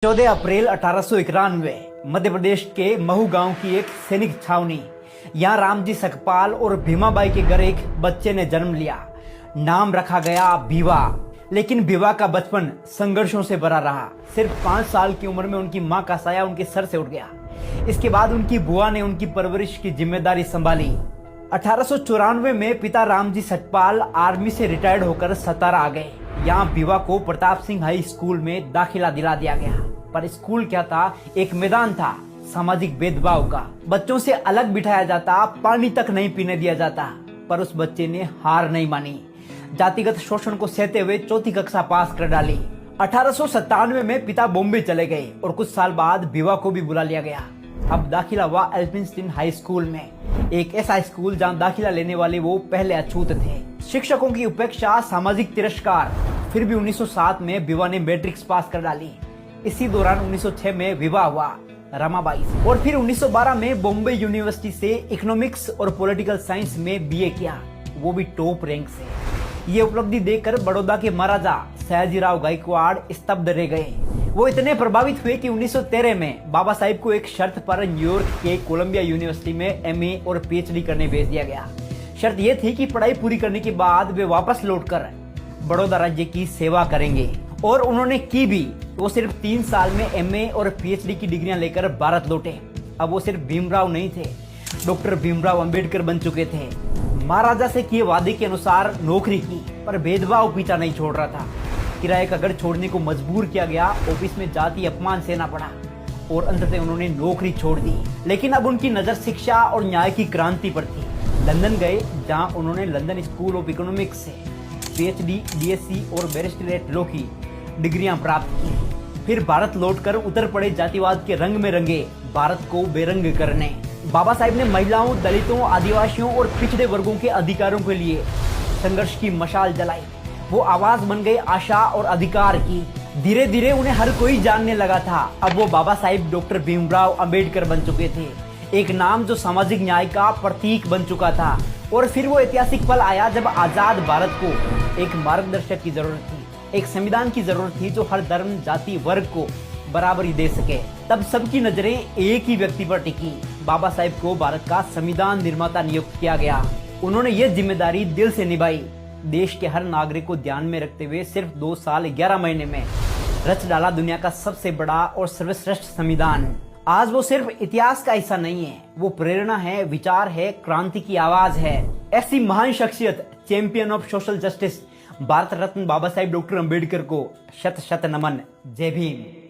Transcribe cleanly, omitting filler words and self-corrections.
14 अप्रैल 1891 मध्य प्रदेश के महू गांव की एक सैनिक छावनी। यहाँ रामजी सकपाल और भीमाबाई के घर एक बच्चे ने जन्म लिया। नाम रखा गया भीवा। लेकिन भीवा का बचपन संघर्षों से भरा रहा। सिर्फ 5 साल की उम्र में उनकी मां का साया उनके सर से उठ गया। इसके बाद उनकी बुआ ने उनकी परवरिश की जिम्मेदारी संभाली। 1894 में पिता रामजी सकपाल आर्मी से रिटायर्ड होकर सतारा आ गए। यहाँ भीवा को प्रताप सिंह हाई स्कूल में दाखिला दिला दिया गया। पर स्कूल क्या था, एक मैदान था सामाजिक भेदभाव का। बच्चों से अलग बिठाया जाता, पानी तक नहीं पीने दिया जाता। पर उस बच्चे ने हार नहीं मानी। जातिगत शोषण को सहते हुए 4वीं कक्षा पास कर डाली। 1897 में पिता बॉम्बे चले गए और कुछ साल बाद भीवा को भी बुला लिया गया। अब दाखिला हुआ एल्फिंस्टीन हाई स्कूल में, एक ऐसा स्कूल जहां दाखिला लेने वाले वो पहले अछूत थे। शिक्षकों की उपेक्षा, सामाजिक तिरस्कार, फिर भी 1907 में भीवा ने मैट्रिक्स पास कर डाली। इसी दौरान 1906 में विवाह हुआ रमाबाई से और फिर 1912 में बॉम्बे यूनिवर्सिटी से इकोनॉमिक्स और पॉलिटिकल साइंस में बीए किया, वो भी टॉप रैंक से। ये उपलब्धि देखकर बड़ौदा के महाराजा सयाजीराव गायकवाड़ स्तब्ध रह गए। वो इतने प्रभावित हुए कि 1913 में बाबा साहिब को एक शर्त पर न्यूयॉर्क के कोलंबिया यूनिवर्सिटी में एमए और पीएचडी करने भेज दिया गया। शर्त यह थी कि पढ़ाई पूरी करने के बाद वे वापस लौटकर बड़ौदा राज्य की सेवा करेंगे, और उन्होंने की भी। वो सिर्फ 3 साल में एमए और पीएचडी की डिग्रियां लेकर भारत लौटे। अब वो सिर्फ भीमराव नहीं थे, डॉक्टर भीमराव अंबेडकर बन चुके थे। महाराजा से किए वादे के अनुसार नौकरी की, पर भेदभाव पीछा नहीं छोड़ रहा था। किराए का घर छोड़ने को मजबूर किया गया, ऑफिस में जाति अपमान सहना पड़ा और अंततः उन्होंने नौकरी छोड़ दी। लेकिन अब उनकी नजर शिक्षा और न्याय की क्रांति पर थी। लंदन गए, जहां उन्होंने लंदन स्कूल ऑफ इकोनॉमिक्स से पीएचडी, डीएससी और बैरिस्टरेट लॉ की डिग्रियां प्राप्त की। फिर भारत लौटकर उतर पड़े जातिवाद के रंग में रंगे भारत को बेरंग करने। बाबा साहिब ने महिलाओं, दलितों, आदिवासियों और पिछड़े वर्गों के अधिकारों के लिए संघर्ष की मशाल जलाई। वो आवाज बन गए आशा और अधिकार की। धीरे धीरे उन्हें हर कोई जानने लगा था। अब वो बाबा साहिब डॉक्टर भीमराव अंबेडकर बन चुके थे, एक नाम जो सामाजिक न्याय का प्रतीक बन चुका था। और फिर वो ऐतिहासिक पल आया जब आजाद भारत को एक मार्गदर्शक की जरूरत थी, एक संविधान की जरूरत थी जो हर धर्म, जाति, वर्ग को बराबरी दे सके। तब सबकी नजरें एक ही व्यक्ति पर टिकी। बाबा साहिब को भारत का संविधान निर्माता नियुक्त किया गया। उन्होंने ये जिम्मेदारी दिल से निभाई। देश के हर नागरिक को ध्यान में रखते हुए सिर्फ 2 साल 11 महीने में रच डाला दुनिया का सबसे बड़ा और सर्वश्रेष्ठ संविधान। आज वो सिर्फ इतिहास का हिस्सा नहीं है, वो प्रेरणा है, विचार है, क्रांति की आवाज है। ऐसी महान शख्सियत, champion of social justice, Bharat Ratna Baba Sahib doctor Ambedkar को शत शत नमन। जय भीम।